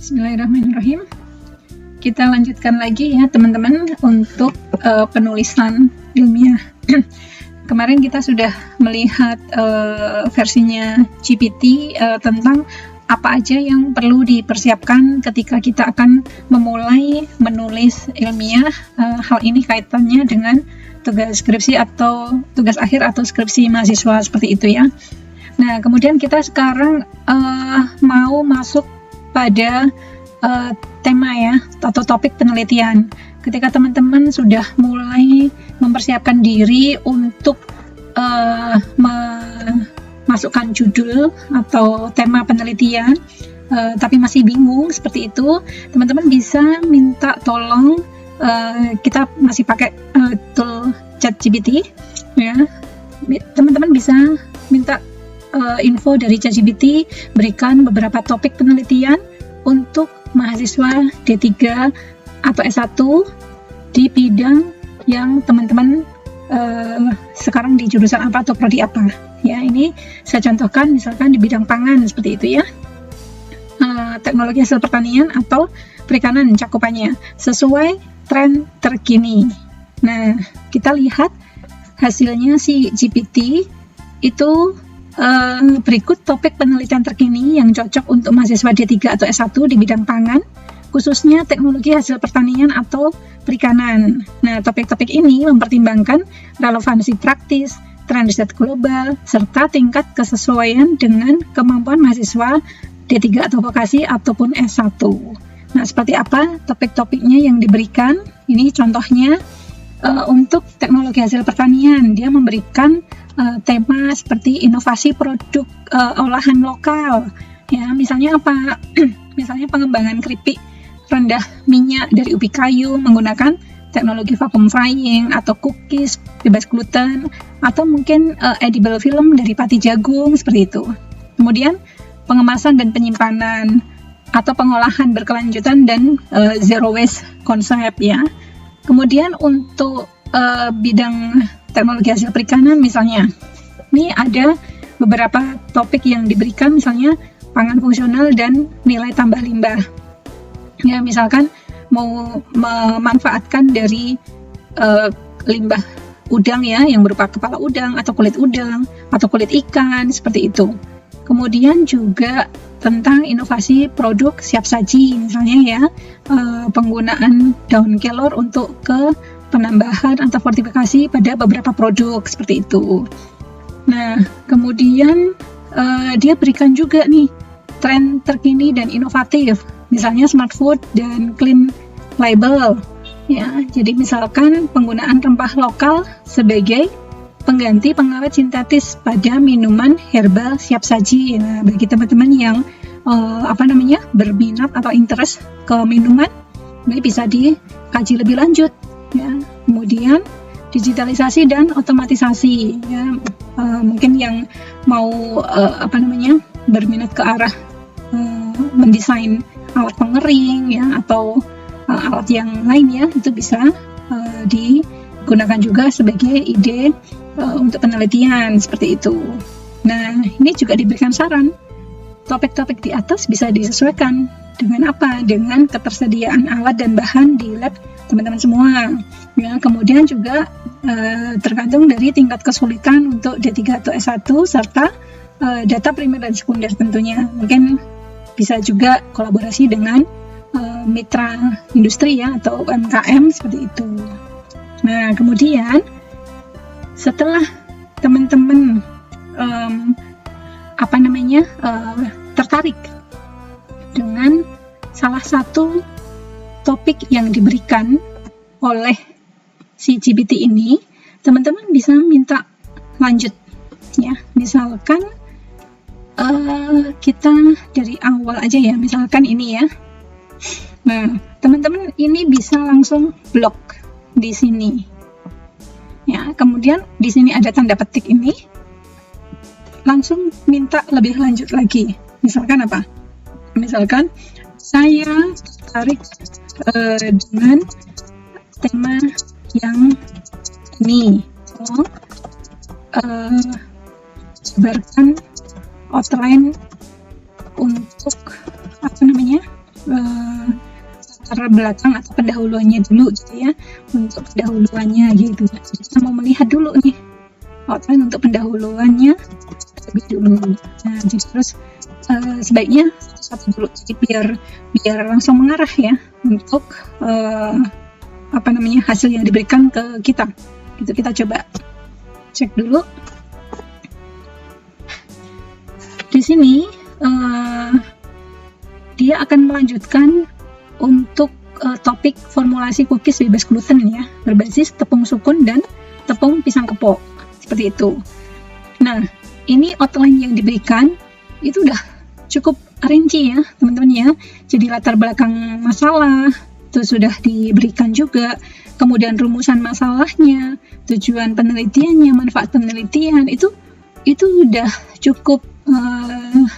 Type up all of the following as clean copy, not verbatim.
Bismillahirrahmanirrahim. Kita lanjutkan lagi ya teman-teman untuk penulisan ilmiah. Kemarin kita sudah melihat versinya GPT tentang apa aja yang perlu dipersiapkan ketika kita akan memulai menulis ilmiah. Hal ini kaitannya dengan tugas skripsi atau tugas akhir atau skripsi mahasiswa seperti itu ya. Nah, kemudian kita sekarang mau masuk pada tema ya atau topik penelitian. Ketika teman-teman sudah mulai mempersiapkan diri untuk memasukkan judul atau tema penelitian, tapi masih bingung seperti itu, teman-teman bisa minta tolong. Kita masih pakai tool ChatGPT ya. Teman-teman bisa minta info dari ChatGPT, berikan beberapa topik penelitian untuk mahasiswa D3 atau S1 di bidang yang teman-teman sekarang di jurusan apa atau prodi apa ya. Ini saya contohkan misalkan di bidang pangan seperti itu ya, teknologi hasil pertanian atau perikanan cakupannya sesuai tren terkini. Nah, kita lihat hasilnya si GPT itu berikut topik penelitian terkini yang cocok untuk mahasiswa D3 atau S1 di bidang pangan, khususnya teknologi hasil pertanian atau perikanan. Nah, topik-topik ini mempertimbangkan relevansi praktis, tren riset global, serta tingkat kesesuaian dengan kemampuan mahasiswa D3 atau vokasi ataupun S1. Nah, seperti apa topik-topiknya yang diberikan? Ini contohnya untuk teknologi hasil pertanian, dia memberikan tema seperti inovasi produk olahan lokal ya, misalnya apa? Misalnya pengembangan keripik rendah minyak dari ubi kayu menggunakan teknologi vacuum frying, atau cookies bebas gluten, atau mungkin edible film dari pati jagung seperti itu. Kemudian pengemasan dan penyimpanan atau pengolahan berkelanjutan dan zero waste konsep ya. Kemudian untuk bidang teknologi hasil perikanan misalnya, ini ada beberapa topik yang diberikan, misalnya pangan fungsional dan nilai tambah limbah ya, misalkan mau memanfaatkan dari limbah udang ya, yang berupa kepala udang atau kulit ikan seperti itu. Kemudian juga tentang inovasi produk siap saji misalnya ya, penggunaan daun kelor untuk penambahan atau fortifikasi pada beberapa produk seperti itu. Nah, kemudian dia berikan juga nih tren terkini dan inovatif, misalnya smart food dan clean label ya. Jadi misalkan penggunaan rempah lokal sebagai pengganti pengawet sintetis pada minuman herbal siap saji. Nah, bagi teman-teman yang berminat atau interest ke minuman, ini bisa dikaji lebih lanjut ya. Kemudian digitalisasi dan otomatisasi ya, mungkin yang mau berminat ke arah mendesain alat pengering ya, atau alat yang lain ya, itu bisa digunakan juga sebagai ide untuk penelitian seperti itu. Nah, ini juga diberikan saran, topik-topik di atas bisa disesuaikan dengan apa? Dengan ketersediaan alat dan bahan di lab teman-teman semua ya. Kemudian juga tergantung dari tingkat kesulitan untuk D3 atau S1 serta data primer dan sekunder tentunya. Mungkin bisa juga kolaborasi dengan mitra industri ya, atau UMKM seperti itu. Nah, kemudian setelah teman-teman tertarik dengan salah satu topik yang diberikan oleh si GPT ini, teman-teman bisa minta lanjut ya. Misalkan kita dari awal aja ya, misalkan ini ya. Nah, teman-teman ini bisa langsung blok di sini ya. Kemudian di sini ada tanda petik ini, langsung minta lebih lanjut lagi. Misalkan apa? Misalkan saya tertarik dengan tema yang ini, sebarkan outline untuk latar belakang atau pendahuluannya dulu gitu ya. Untuk pendahuluannya gitu, jadi kita mau melihat dulu nih outline untuk pendahuluannya lebih dulu. Nah, jadi terus sebaiknya satu dulu, jadi biar langsung mengarah ya untuk hasil yang diberikan ke kita. Gitu, kita coba cek dulu. Di sini dia akan melanjutkan untuk topik formulasi cookies bebas gluten ya, berbasis tepung sukun dan tepung pisang kepok, seperti itu. Nah, ini outline yang diberikan itu udah cukup rinci ya teman-teman ya. Jadi latar belakang masalah itu sudah diberikan juga, kemudian rumusan masalahnya, tujuan penelitiannya, manfaat penelitian, itu udah cukup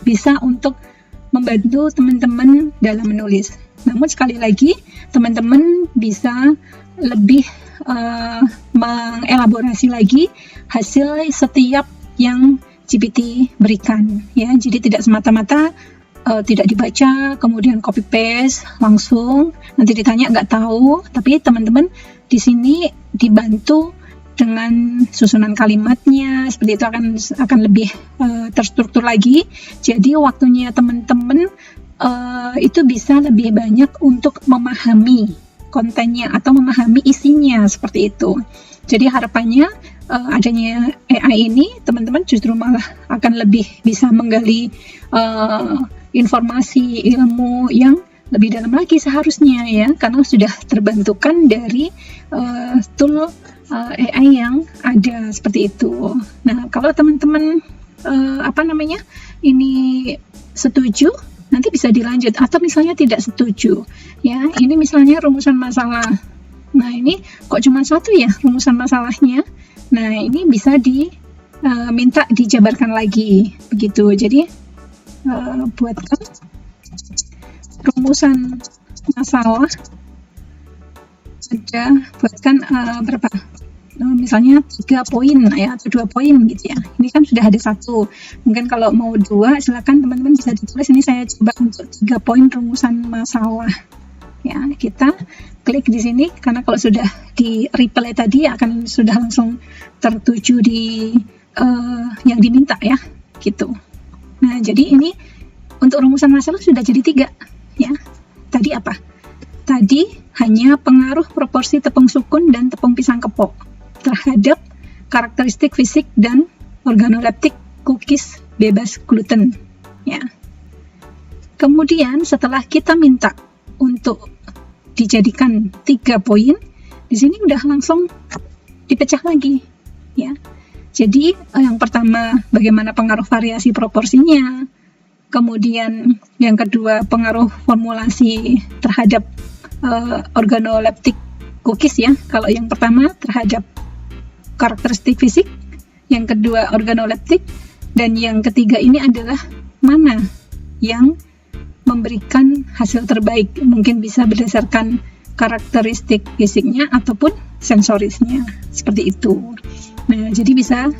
bisa untuk membantu teman-teman dalam menulis. Namun sekali lagi, teman-teman bisa lebih mengelaborasi lagi hasil setiap yang GPT berikan ya. Jadi tidak semata-mata tidak dibaca kemudian copy paste langsung, nanti ditanya nggak tahu, tapi teman-teman di sini dibantu dengan susunan kalimatnya, seperti itu akan lebih terstruktur lagi. Jadi waktunya teman-teman itu bisa lebih banyak untuk memahami kontennya atau memahami isinya, seperti itu. Jadi harapannya adanya AI ini, teman-teman justru malah akan lebih bisa menggali informasi ilmu yang lebih dalam lagi seharusnya ya, karena sudah terbentukan dari tool AI yang ada, seperti itu. Nah, kalau teman-teman ini setuju, nanti bisa dilanjut, atau misalnya tidak setuju ya. Ini misalnya rumusan masalah. Nah, ini kok cuma satu ya rumusan masalahnya. Nah, ini bisa diminta dijabarkan lagi begitu. Jadi buatkan rumusan masalah, buatkan berapa? Misalnya 3 poin ya, atau 2 poin gitu ya. Ini kan sudah ada 1. Mungkin kalau mau 2, silakan teman-teman bisa ditulis. Ini saya coba untuk 3 poin rumusan masalah. Ya, kita klik di sini, karena kalau sudah di replay tadi akan sudah langsung tertuju di yang diminta ya, gitu. Nah, jadi ini untuk rumusan masalah sudah jadi 3 ya. Tadi apa? Tadi hanya pengaruh proporsi tepung sukun dan tepung pisang kepok terhadap karakteristik fisik dan organoleptik cookies bebas gluten ya. Kemudian setelah kita minta untuk dijadikan 3 poin, di sini udah langsung dipecah lagi ya. Jadi yang pertama bagaimana pengaruh variasi proporsinya, kemudian yang kedua pengaruh formulasi terhadap organoleptik cookies ya. Kalau yang pertama terhadap karakteristik fisik, yang kedua organoleptik, dan yang ketiga ini adalah mana yang memberikan hasil terbaik. Mungkin bisa berdasarkan karakteristik fisiknya ataupun sensorisnya, seperti itu. Nah, jadi bisa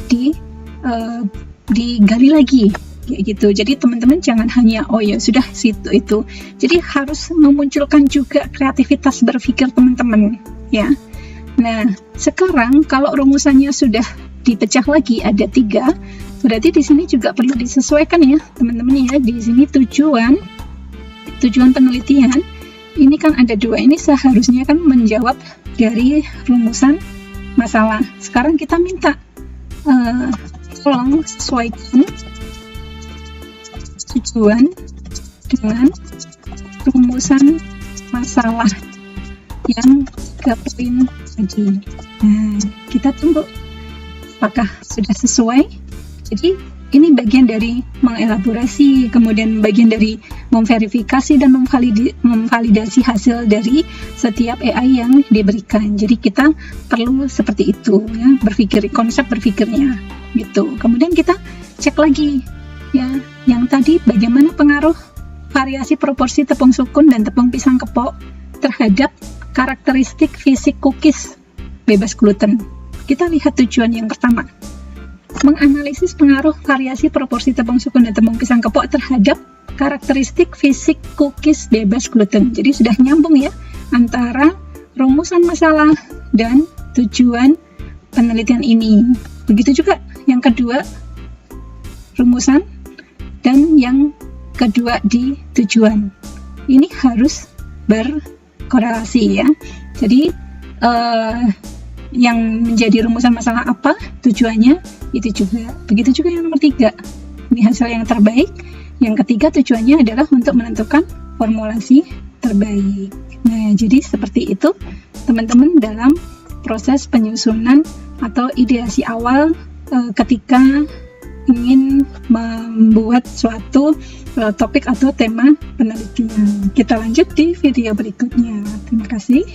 digali lagi kayak gitu. Jadi teman-teman jangan hanya sudah situ itu. Jadi harus memunculkan juga kreativitas berpikir teman-teman ya. Nah, sekarang kalau rumusannya sudah dipecah lagi ada 3, berarti di sini juga perlu disesuaikan ya teman-teman ya. Di sini tujuan penelitian ini kan ada 2, ini seharusnya kan menjawab dari rumusan masalah. Sekarang kita minta tolong sesuaikan tujuan dengan rumusan masalah yang 3 poin tadi. Nah, kita tunggu apakah sudah sesuai. Jadi ini bagian dari mengelaborasi, kemudian bagian dari memverifikasi dan memvalidasi hasil dari setiap AI yang diberikan. Jadi kita perlu seperti itu ya, konsep berpikirnya gitu. Kemudian kita cek lagi ya, yang tadi bagaimana pengaruh variasi proporsi tepung sukun dan tepung pisang kepok terhadap karakteristik fisik cookies bebas gluten. Kita lihat tujuan yang pertama, menganalisis pengaruh variasi proporsi tepung sukun dan tepung pisang kepok terhadap karakteristik fisik cookies bebas gluten. Jadi sudah nyambung ya antara rumusan masalah dan tujuan penelitian ini. Begitu juga yang kedua, rumusan dan yang kedua di tujuan. Ini harus berkorelasi ya. Jadi yang menjadi rumusan masalah apa, tujuannya itu juga. Begitu juga yang nomor 3. Ini hasil yang terbaik. Yang ketiga, tujuannya adalah untuk menentukan formulasi terbaik. Nah, jadi seperti itu teman-teman dalam proses penyusunan atau ideasi awal ketika ingin membuat suatu topik atau tema penelitian. Kita lanjut di video berikutnya. Terima kasih.